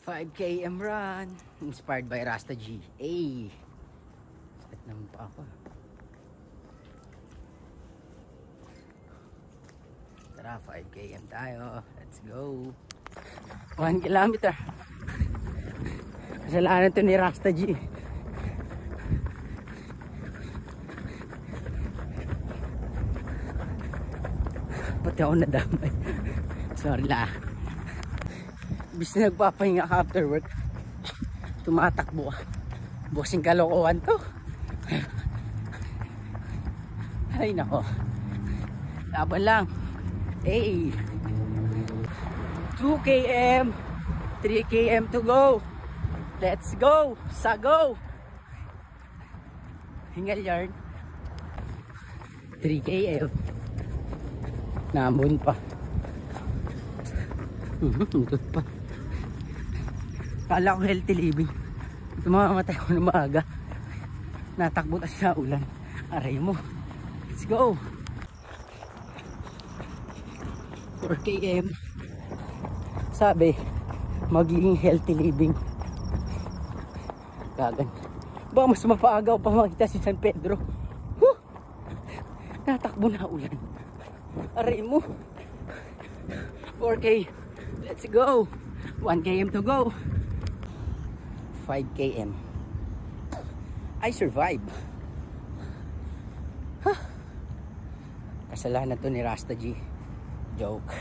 5 km run inspired by Rasta G. Ay, sakit naman pa ako. Tara, 5 km tayo. Let's go. 1 kilometer. Kasalanan to ni Rasta G. Pati ako nadamay. Sorry la. Bis na nagpapahinga ka after work, tumatakbo ka. Bossing kalokohan to. Ay nako, laban lang. Hey, 2 km, 3 km to go. Let's go, sago. Hingal yarn. 3 km. Namon pa. Ikot pa. Kala ko healthy living. Tumamatay ko na maaga. Natakbo tayo sa ulan. Aray mo. Let's go. 4 km. Sabi, magiging healthy living. Gagan. Baka mas mapaagaw pa makita si San Pedro. Huh! Natakbo na ulan. Aray mo. 4K. Let's go. 1 km to go. 5 km. I survive. Huh. Kasalanan to ni Rasta G. Joke.